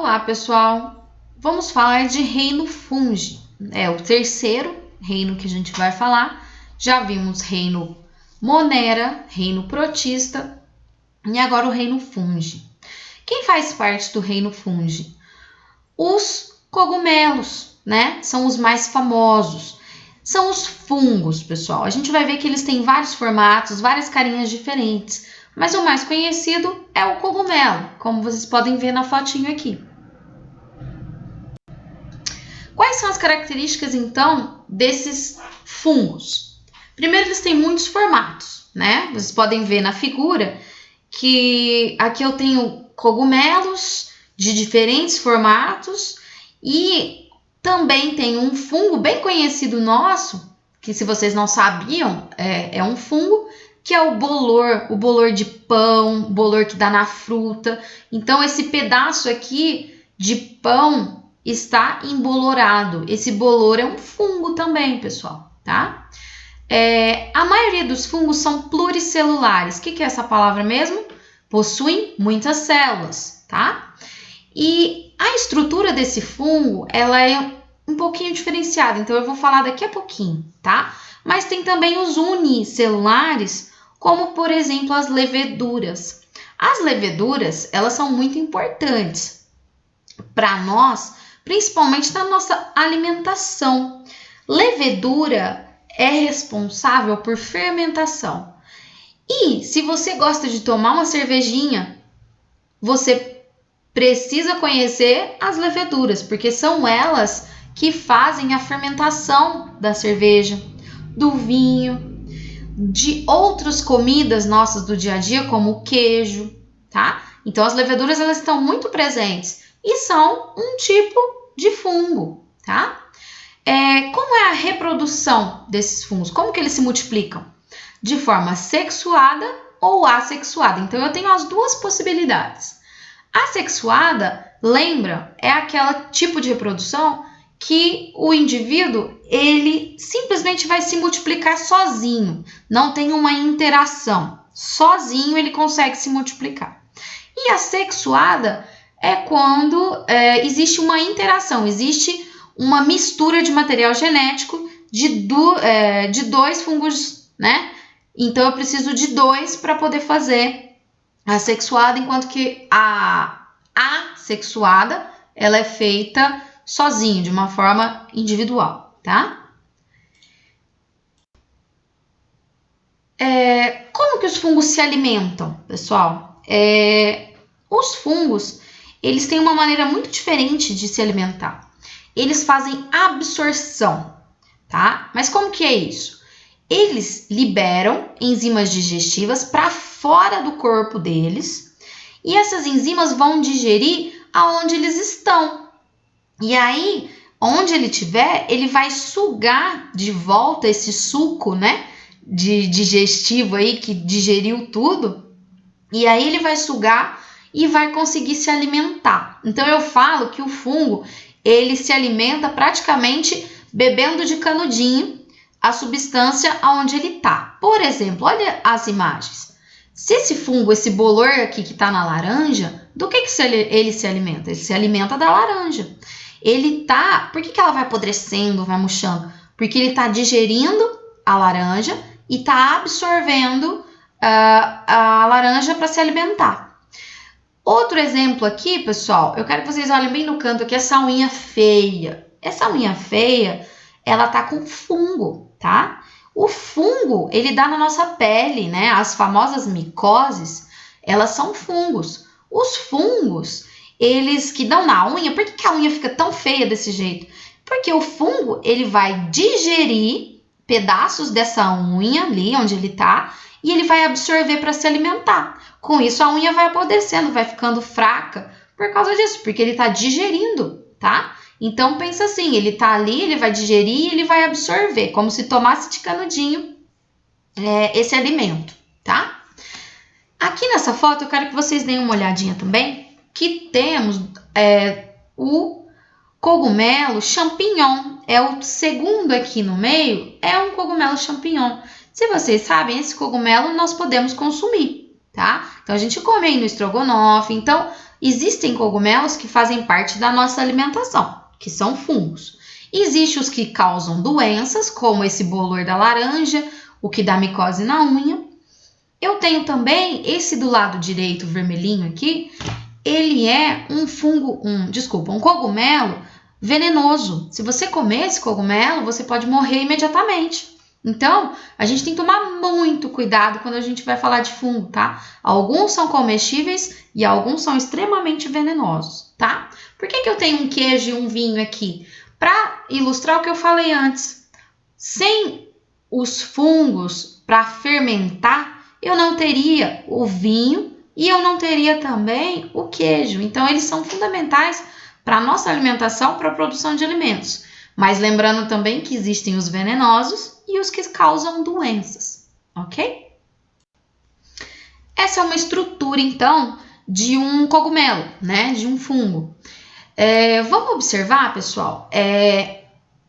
Olá, pessoal! Vamos falar de reino fungi. É o terceiro reino que a gente vai falar. Já vimos reino Monera, reino protista e agora o reino fungi. Quem faz parte do reino fungi? Os cogumelos, né? São os mais famosos. São os fungos, pessoal. A gente vai ver que eles têm vários formatos, várias carinhas diferentes. Mas o mais conhecido é o cogumelo, como vocês podem ver na fotinho aqui. Quais são as características, então, desses fungos? Primeiro, eles têm muitos formatos, né? Vocês podem ver na figura que aqui eu tenho cogumelos de diferentes formatos e também tem um fungo bem conhecido nosso, que se vocês não sabiam, é um fungo, que é o bolor de pão, o bolor que dá na fruta. Então, esse pedaço aqui de pão está embolorado. Esse bolor é um fungo também, pessoal, tá? A maioria dos fungos são pluricelulares. O que é essa palavra mesmo? Possuem muitas células, tá? E a estrutura desse fungo, ela é um pouquinho diferenciada, então eu vou falar daqui a pouquinho, tá? Mas tem também os unicelulares, como, por exemplo, as leveduras. As leveduras, elas são muito importantes para nós, principalmente na nossa alimentação. Levedura é responsável por fermentação. E se você gosta de tomar uma cervejinha, você precisa conhecer as leveduras, porque são elas que fazem a fermentação da cerveja, do vinho, de outras comidas nossas do dia a dia, como o queijo, tá? Então, as leveduras, elas estão muito presentes e são um tipo de fungo, tá? Como é a reprodução desses fungos? Como que eles se multiplicam? De forma sexuada ou assexuada. Então, eu tenho as duas possibilidades. Assexuada, lembra, é aquela tipo de reprodução que o indivíduo, ele simplesmente vai se multiplicar sozinho, não tem uma interação, sozinho ele consegue se multiplicar. E a sexuada é quando existe uma interação, existe uma mistura de material genético de dois fungos, né? Então eu preciso de dois para poder fazer a sexuada, enquanto que a assexuada, ela é feita sozinho, de uma forma individual, tá? Como que os fungos se alimentam, pessoal? Os fungos, eles têm uma maneira muito diferente de se alimentar. Eles fazem absorção, tá? Mas como que é isso? Eles liberam enzimas digestivas para fora do corpo deles e essas enzimas vão digerir aonde eles estão. E aí, onde ele estiver, ele vai sugar de volta esse suco, né, digestivo aí que digeriu tudo. E aí ele vai sugar e vai conseguir se alimentar. Então eu falo que o fungo, ele se alimenta praticamente bebendo de canudinho a substância aonde ele tá. Por exemplo, olha as imagens. Se esse fungo, esse bolor aqui que está na laranja, do que ele se alimenta? Ele se alimenta da laranja. Por que ela vai apodrecendo, vai murchando? Porque ele está digerindo a laranja e está absorvendo a laranja para se alimentar. Outro exemplo aqui, pessoal, eu quero que vocês olhem bem no canto aqui, essa unha feia. Essa unha feia, ela tá com fungo, tá? O fungo, ele dá na nossa pele, né? As famosas micoses, elas são fungos. Os fungos, eles que dão na unha, por que a unha fica tão feia desse jeito? Porque o fungo, ele vai digerir pedaços dessa unha ali onde ele tá e ele vai absorver para se alimentar. Com isso, a unha vai apodrecendo, vai ficando fraca por causa disso, porque ele tá digerindo, tá? Então, pensa assim, ele tá ali, ele vai digerir e ele vai absorver, como se tomasse de canudinho esse alimento, tá? Aqui nessa foto, eu quero que vocês deem uma olhadinha também, que temos o cogumelo champignon. É o segundo aqui no meio, é um cogumelo champignon. Se vocês sabem, esse cogumelo nós podemos consumir, tá? Então, a gente come aí no estrogonofe. Então, existem cogumelos que fazem parte da nossa alimentação, que são fungos. Existem os que causam doenças, como esse bolor da laranja, o que dá micose na unha. Eu tenho também esse do lado direito, vermelhinho aqui, ele é um cogumelo venenoso. Se você comer esse cogumelo, você pode morrer imediatamente. Então, a gente tem que tomar muito cuidado quando a gente vai falar de fungo, tá? Alguns são comestíveis e alguns são extremamente venenosos, tá? Por que eu tenho um queijo e um vinho aqui? Para ilustrar o que eu falei antes. Sem os fungos para fermentar, eu não teria o vinho e eu não teria também o queijo. Então, eles são fundamentais para a nossa alimentação, para a produção de alimentos. Mas lembrando também que existem os venenosos e os que causam doenças, ok? Essa é uma estrutura, então, de um cogumelo, né? De um fungo. Vamos observar, pessoal?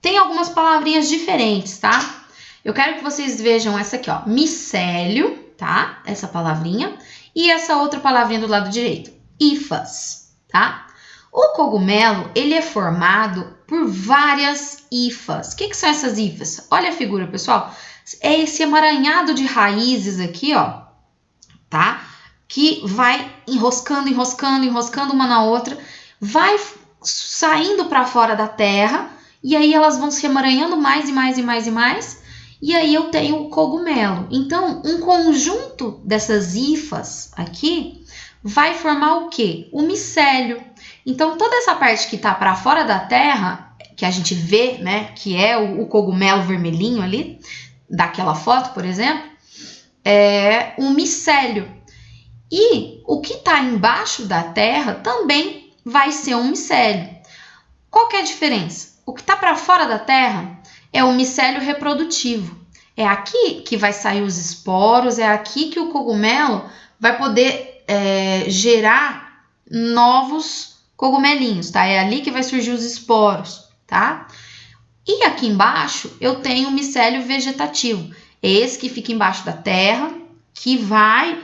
Tem algumas palavrinhas diferentes, tá? Eu quero que vocês vejam essa aqui, ó. Micélio, tá? Essa palavrinha. E essa outra palavrinha do lado direito. Hifas, tá? O cogumelo, ele é formado por várias hifas. O que são essas hifas? Olha a figura, pessoal. É esse emaranhado de raízes aqui, ó, tá? Que vai enroscando uma na outra, vai saindo para fora da terra, e aí elas vão se emaranhando mais e mais, e aí eu tenho o cogumelo. Então, um conjunto dessas hifas aqui vai formar o quê? O micélio. Então, toda essa parte que está para fora da terra, que a gente vê, né, que é o cogumelo vermelhinho ali, daquela foto, por exemplo, é o micélio. E o que está embaixo da terra também vai ser um micélio. Qual que é a diferença? O que está para fora da terra é o micélio reprodutivo. É aqui que vai sair os esporos, é aqui que o cogumelo vai poder gerar novos cogumelinhos, tá? É ali que vai surgir os esporos, tá? E aqui embaixo eu tenho o micélio vegetativo. É esse que fica embaixo da terra, que vai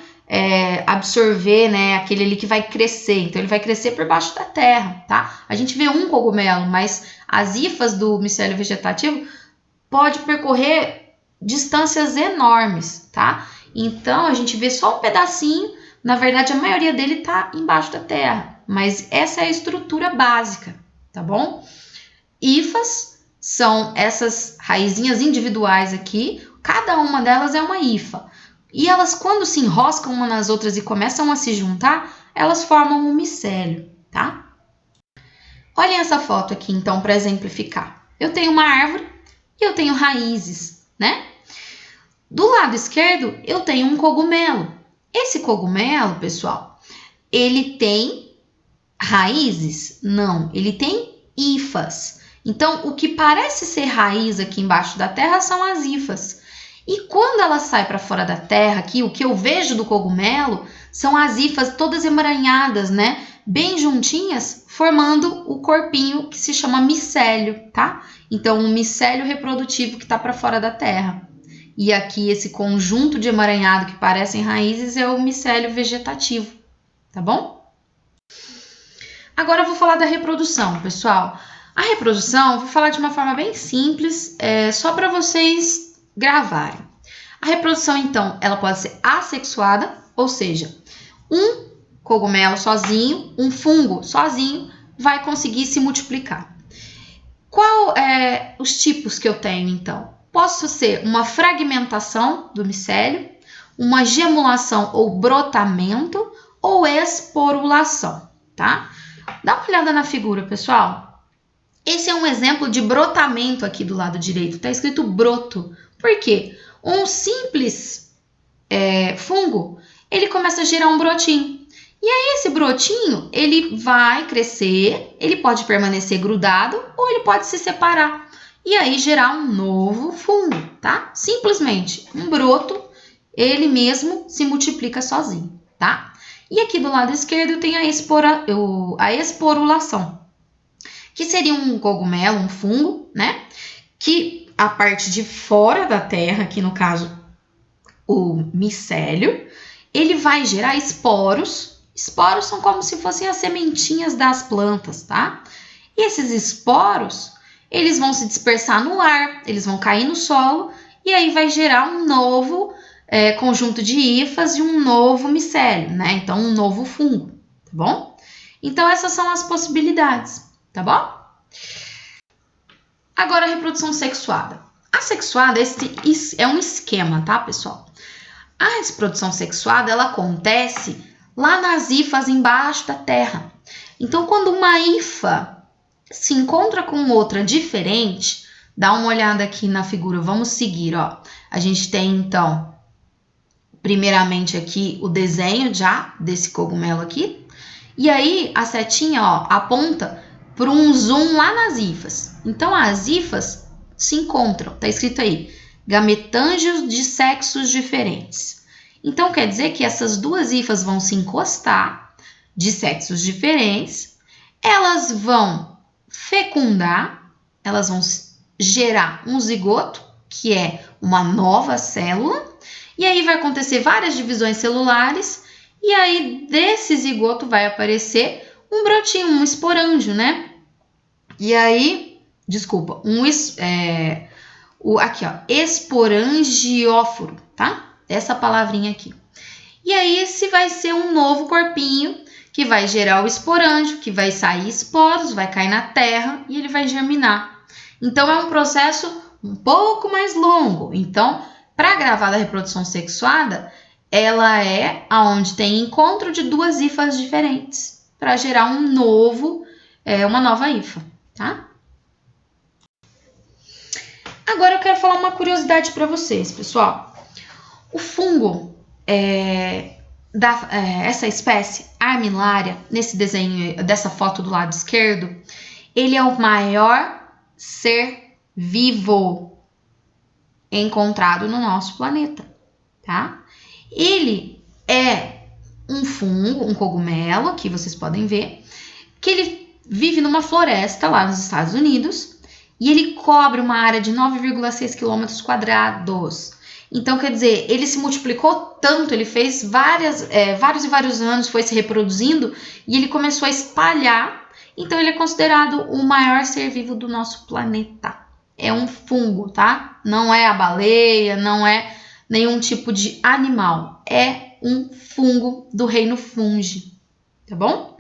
absorver, né? Aquele ali que vai crescer. Então, ele vai crescer por baixo da terra, tá? A gente vê um cogumelo, mas as hifas do micélio vegetativo pode percorrer distâncias enormes, tá? Então, a gente vê só um pedacinho. Na verdade, a maioria dele tá embaixo da terra. Mas essa é a estrutura básica, tá bom? Hifas são essas raizinhas individuais aqui. Cada uma delas é uma hifa. E elas, quando se enroscam umas nas outras e começam a se juntar, elas formam um micélio, tá? Olhem essa foto aqui, então, para exemplificar. Eu tenho uma árvore e eu tenho raízes, né? Do lado esquerdo, eu tenho um cogumelo. Esse cogumelo, pessoal, ele tem raízes? Não, ele tem hifas. Então, o que parece ser raiz aqui embaixo da terra são as hifas. E quando ela sai para fora da terra, aqui, o que eu vejo do cogumelo são as hifas todas emaranhadas, né? Bem juntinhas, formando o corpinho que se chama micélio, tá? Então, um micélio reprodutivo que está para fora da terra. E aqui, esse conjunto de emaranhado que parecem raízes é o micélio vegetativo, tá bom? Agora eu vou falar da reprodução, pessoal. A reprodução, eu vou falar de uma forma bem simples, só para vocês gravarem. A reprodução, então, ela pode ser assexuada, ou seja, um cogumelo sozinho, um fungo sozinho, vai conseguir se multiplicar. Qual é os tipos que eu tenho, então? Posso ser uma fragmentação do micélio, uma gemulação ou brotamento, ou esporulação, tá? Dá uma olhada na figura, pessoal. Esse é um exemplo de brotamento aqui do lado direito. Tá escrito broto. Por quê? Um simples fungo, ele começa a gerar um brotinho. E aí esse brotinho, ele vai crescer, ele pode permanecer grudado ou ele pode se separar. E aí gerar um novo fungo, tá? Simplesmente um broto, ele mesmo se multiplica sozinho, tá? E aqui do lado esquerdo tem a esporulação, que seria um cogumelo, um fungo, né? Que a parte de fora da terra, aqui no caso o micélio, ele vai gerar esporos. Esporos são como se fossem as sementinhas das plantas, tá? E esses esporos, eles vão se dispersar no ar, eles vão cair no solo e aí vai gerar um novo conjunto de hifas e um novo micélio, né? Então, um novo fungo, tá bom? Então, essas são as possibilidades, tá bom? Agora, a reprodução sexuada. A sexuada é um esquema, tá, pessoal? A reprodução sexuada, ela acontece lá nas hifas embaixo da terra. Então, quando uma hifa se encontra com outra diferente, dá uma olhada aqui na figura, vamos seguir, ó. A gente tem, então, primeiramente aqui o desenho já desse cogumelo aqui. E aí, a setinha, ó, aponta para um zoom lá nas hifas. Então, as hifas se encontram, tá escrito aí, gametângios de sexos diferentes. Então, quer dizer que essas duas hifas vão se encostar de sexos diferentes, elas vão fecundar, elas vão gerar um zigoto, que é uma nova célula, e aí vai acontecer várias divisões celulares, e aí desse zigoto vai aparecer um brotinho, um esporângio, né? E aí, desculpa, aqui, ó, esporangióforo, tá? Essa palavrinha aqui. E aí, esse vai ser um novo corpinho que vai gerar o esporângio, que vai sair esporos, vai cair na terra e ele vai germinar. Então, é um processo um pouco mais longo. Então, para a gravada reprodução sexuada, ela é aonde tem encontro de duas hifas diferentes para gerar uma nova hifa, tá? Agora eu quero falar uma curiosidade para vocês, pessoal. O fungo essa espécie, Armillaria, nesse desenho dessa foto do lado esquerdo, ele é o maior ser vivo encontrado no nosso planeta, tá? Ele é um fungo, um cogumelo, que vocês podem ver, que ele vive numa floresta lá nos Estados Unidos e ele cobre uma área de 9,6 km². Então, quer dizer, ele se multiplicou tanto, ele fez vários e vários anos, foi se reproduzindo e ele começou a espalhar. Então, ele é considerado o maior ser vivo do nosso planeta. É um fungo, tá? Não é a baleia, não é nenhum tipo de animal. É um fungo do reino fungi, tá bom?